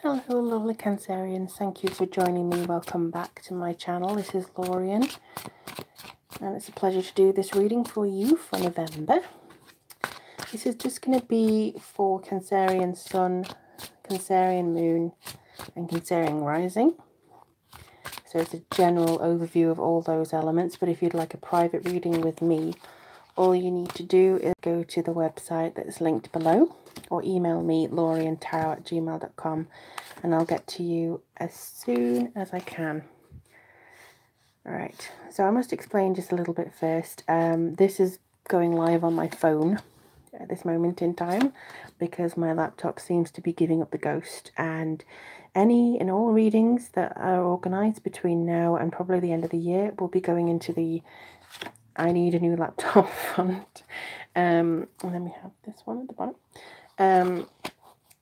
Hello lovely Cancerians, thank you for joining me. Welcome back to my channel. This is Lorien and it's a pleasure to do this reading for you for November. This is just going to be for Cancerian Sun, Cancerian Moon and Cancerian Rising. So it's a general overview of all those elements, but if you'd like a private reading with me, all you need to do is go to the website that's linked below or email me lorientarot@gmail.com and I'll get to you as soon as I can. Alright, so I must explain just a little bit first. This is going live on my phone at this moment in time because my laptop seems to be giving up the ghost, and any and all readings that are organised between now and probably the end of the year will be going into the I need a new laptop fund. And then we have this one at the bottom.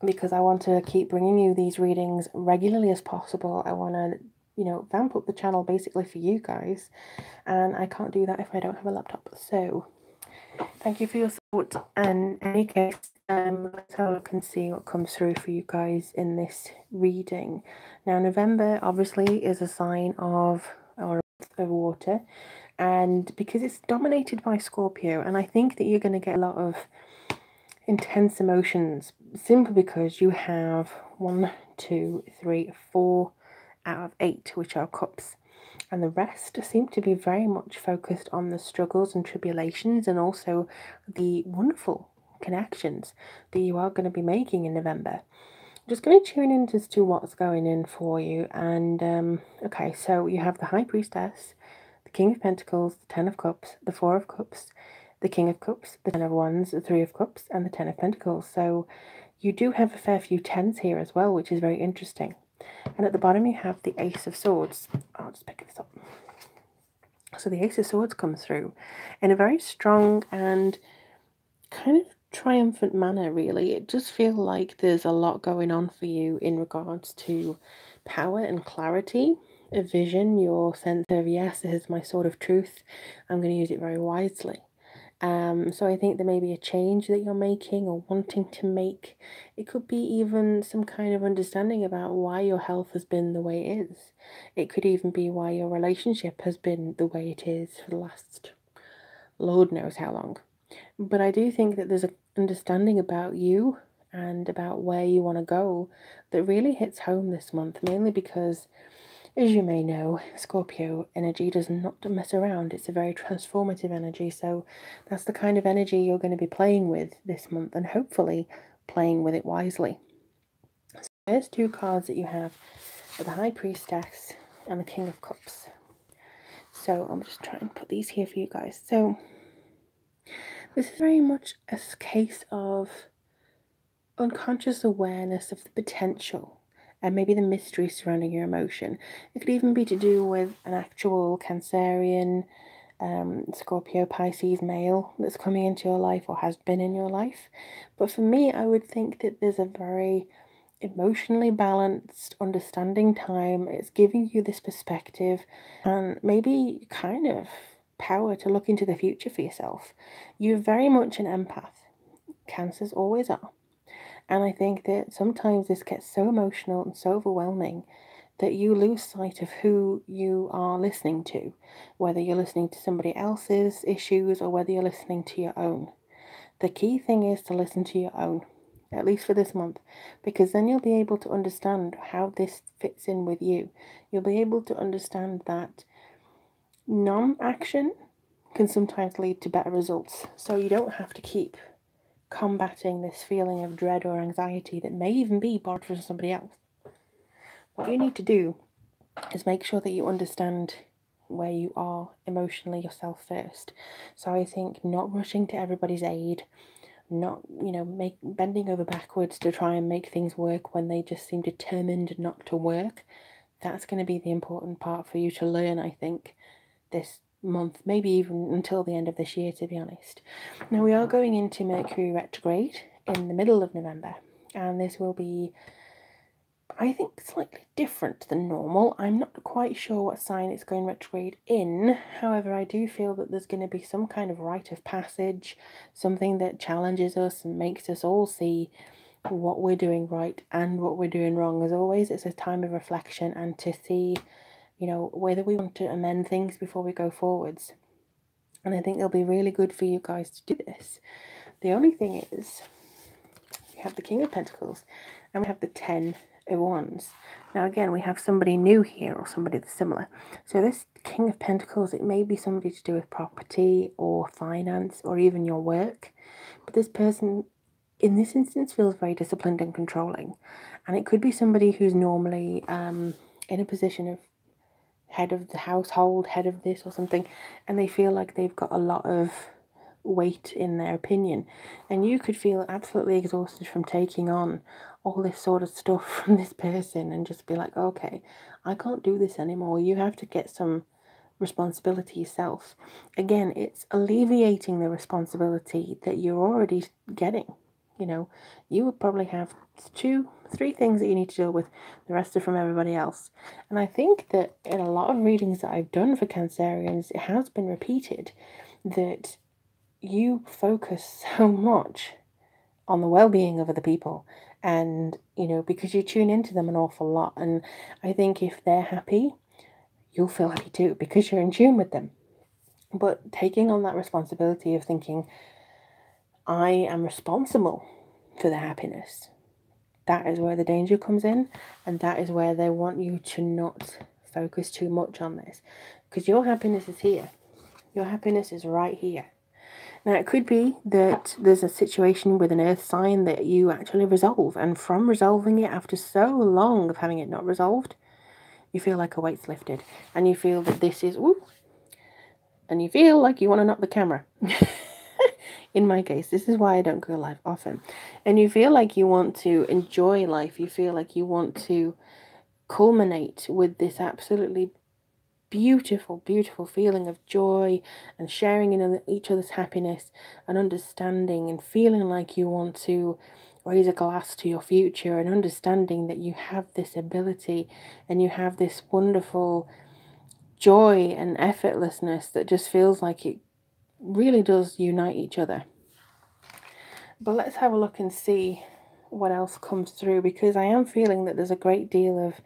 Because I want to keep bringing you these readings regularly as possible. I want to, you know, vamp up the channel basically for you guys. And I can't do that if I don't have a laptop. So, thank you for your support. And in any case, let's have a look and see what comes through for you guys in this reading. Now, November obviously is a sign of water. And because it's dominated by Scorpio, and I think that you're going to get a lot of intense emotions simply because you have 1, 2, 3, 4 out of 8 which are cups, and the rest seem to be very much focused on the struggles and tribulations and also the wonderful connections that you are going to be making in November. I'm just going to tune in as to what's going in for you. And okay, so you have the High Priestess, the King of Pentacles, the Ten of Cups, the Four of Cups, the King of Cups, the Ten of Wands, the Three of Cups, and the Ten of Pentacles. So you do have a fair few tens here as well, which is very interesting. And at the bottom you have the Ace of Swords. I'll just pick this up. So the Ace of Swords comes through in a very strong and kind of triumphant manner, really. It just feels like there's a lot going on for you in regards to power and clarity, a vision, your sense of, yes, this is my sword of truth, I'm going to use it very wisely. So I think there may be a change that you're making or wanting to make. It could be even some kind of understanding about why your health has been the way it is. It could even be why your relationship has been the way it is for the last Lord knows how long. But I do think that there's an understanding about you and about where you want to go that really hits home this month, mainly because, as you may know, Scorpio energy does not mess around. It's a very transformative energy, so that's the kind of energy you're going to be playing with this month, and hopefully playing with it wisely. So there's two cards that you have, the High Priestess and the King of Cups. So I'm just trying to put these here for you guys. So this is very much a case of unconscious awareness of the potential and maybe the mystery surrounding your emotion. It could even be to do with an actual Cancerian, Scorpio, Pisces male that's coming into your life or has been in your life. But for me, I would think that there's a very emotionally balanced, understanding time. It's giving you this perspective and maybe kind of power to look into the future for yourself. You're very much an empath. Cancers always are. And I think that sometimes this gets so emotional and so overwhelming that you lose sight of who you are listening to, whether you're listening to somebody else's issues or whether you're listening to your own. The key thing is to listen to your own, at least for this month, because then you'll be able to understand how this fits in with you. You'll be able to understand that non-action can sometimes lead to better results, so you don't have to keep combating this feeling of dread or anxiety that may even be borrowed from somebody else. What you need to do is make sure that you understand where you are emotionally yourself first. So I think not rushing to everybody's aid, not, you know, bending over backwards to try and make things work when they just seem determined not to work. That's going to be the important part for you to learn, I think, this month, maybe even until the end of this year, to be honest. Now we are going into Mercury retrograde in the middle of November, and this will be, I think, slightly different than normal. I'm not quite sure what sign it's going retrograde in. However, I do feel that there's going to be some kind of rite of passage, something that challenges us and makes us all see what we're doing right and what we're doing wrong. As always, it's a time of reflection and to see, you know, whether we want to amend things before we go forwards. And I think it'll be really good for you guys to do this. The only thing is, we have the King of Pentacles and we have the 10 of Wands. Now again, we have somebody new here or somebody that's similar. So this King of Pentacles, it may be somebody to do with property or finance or even your work. But this person, in this instance, feels very disciplined and controlling. And it could be somebody who's normally in a position of head of the household, head of this or something, and they feel like they've got a lot of weight in their opinion. And you could feel absolutely exhausted from taking on all this sort of stuff from this person and just be like, okay, I can't do this anymore. You have to get some responsibility yourself. Again, it's alleviating the responsibility that you're already getting. You know, you would probably have 2, 3 things that you need to deal with. The rest are from everybody else. And I think that in a lot of readings that I've done for Cancerians, it has been repeated that you focus so much on the well-being of other people, and you know, because you tune into them an awful lot. And I think if they're happy, you'll feel happy too because you're in tune with them. But taking on that responsibility of thinking, I am responsible for their happiness, that is where the danger comes in, and that is where they want you to not focus too much on this, because your happiness is here. Your happiness is right here. Now, it could be that there's a situation with an earth sign that you actually resolve, and from resolving it after so long of having it not resolved, you feel like a weight's lifted, and you feel that this is, whoop, and you feel like you want to knock the camera. In my case, this is why I don't go live often. And you feel like you want to enjoy life. You feel like you want to culminate with this absolutely beautiful, beautiful feeling of joy and sharing in each other's happiness and understanding, and feeling like you want to raise a glass to your future, and understanding that you have this ability and you have this wonderful joy and effortlessness that just feels like it really does unite each other. But let's have a look and see what else comes through, because I am feeling that there's a great deal of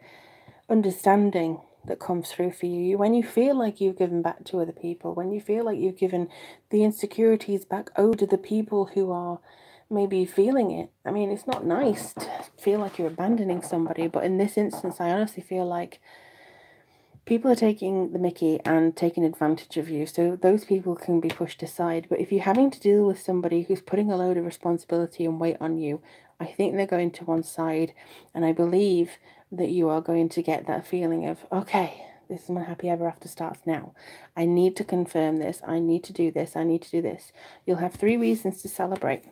understanding that comes through for you. When you feel like you've given back to other people, when you feel like you've given the insecurities back over to the people who are maybe feeling it. I mean, it's not nice to feel like you're abandoning somebody, but in this instance, I honestly feel like people are taking the mickey and taking advantage of you, so those people can be pushed aside. But if you're having to deal with somebody who's putting a load of responsibility and weight on you, I think they're going to one side, and I believe that you are going to get that feeling of, okay, this is my happy ever after starts now. I need to confirm this. I need to do this. I need to do this. You'll have 3 reasons to celebrate.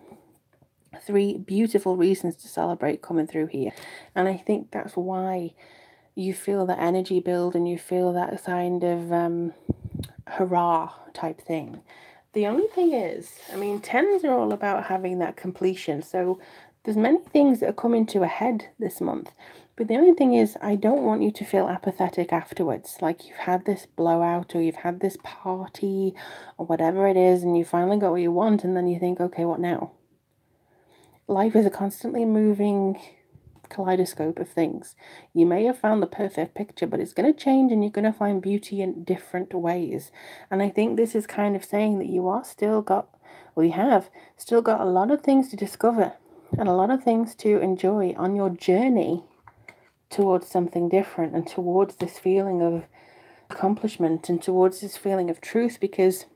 3 beautiful reasons to celebrate coming through here. And I think that's why you feel that energy build and you feel that kind of hurrah type thing. The only thing is, I mean, 10s are all about having that completion. So there's many things that are coming to a head this month. But the only thing is, I don't want you to feel apathetic afterwards. Like you've had this blowout or you've had this party or whatever it is, and you finally got what you want, and then you think, okay, what now? Life is a constantly moving kaleidoscope of things. You may have found the perfect picture, but it's going to change, and you're going to find beauty in different ways. And I think this is kind of saying that you are still got, well, you have still got a lot of things to discover and a lot of things to enjoy on your journey towards something different, and towards this feeling of accomplishment, and towards this feeling of truth, because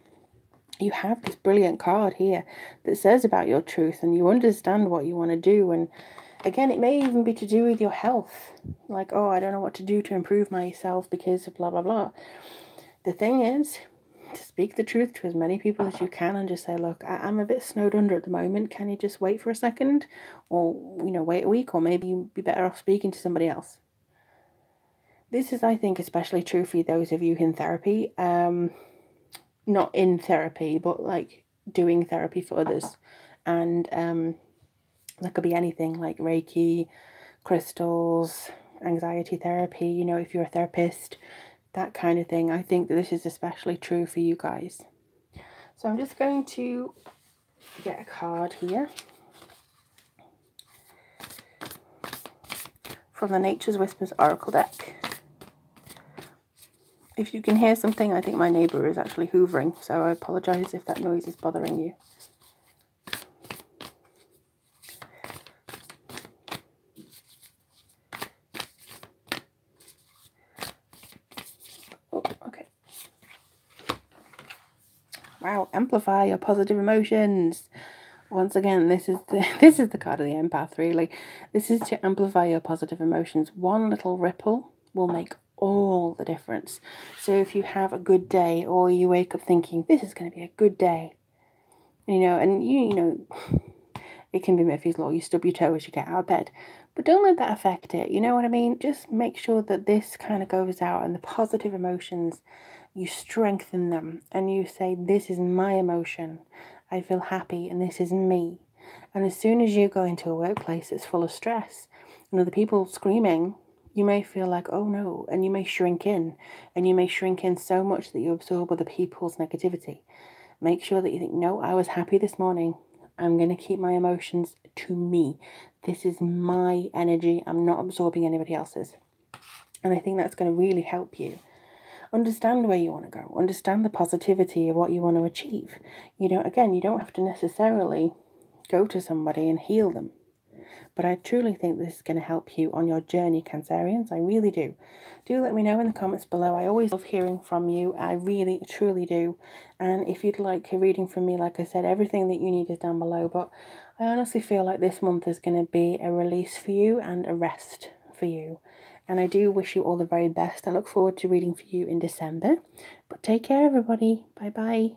you have this brilliant card here that says about your truth, and you understand what you want to do. And again, it may even be to do with your health. Like, oh, I don't know what to do to improve myself because of blah, blah, blah. The thing is, to speak the truth to as many people as you can and just say, look, I'm a bit snowed under at the moment. Can you just wait for a second? Or, you know, wait a week, or maybe you'd be better off speaking to somebody else. This is, I think, especially true for those of you in therapy. Not in therapy, but like doing therapy for others. And that could be anything like Reiki, crystals, anxiety therapy, you know, if you're a therapist, that kind of thing. I think that this is especially true for you guys. So I'm just going to get a card here. from the Nature's Whispers Oracle deck. If you can hear something, I think my neighbour is actually hoovering, so I apologise if that noise is bothering you. Oh, okay. Wow, amplify your positive emotions. Once again, this is the card of the empath, really. This is to amplify your positive emotions. One little ripple will make all the difference. So if you have a good day, or you wake up thinking, this is going to be a good day, you know, and you know, it can be Murphy's Law, you stub your toe as you get out of bed. But don't let that affect it, you know what I mean? Just make sure that this kind of goes out, and the positive emotions, you strengthen them, and you say, this is my emotion. I feel happy, and this is me. And as soon as you go into a workplace that's full of stress, and other people screaming, you may feel like, oh no, and you may shrink in. And you may shrink in so much that you absorb other people's negativity. Make sure that you think, no, I was happy this morning. I'm going to keep my emotions to me. This is my energy. I'm not absorbing anybody else's. And I think that's going to really help you understand where you want to go, understand the positivity of what you want to achieve. You know, again, you don't have to necessarily go to somebody and heal them. But I truly think this is going to help you on your journey, Cancerians. I really do. Do let me know in the comments below. I always love hearing from you. I really, truly do. And if you'd like a reading from me, like I said, everything that you need is down below. But I honestly feel like this month is going to be a release for you and a rest for you. And I do wish you all the very best. I look forward to reading for you in December. But take care, everybody. Bye-bye.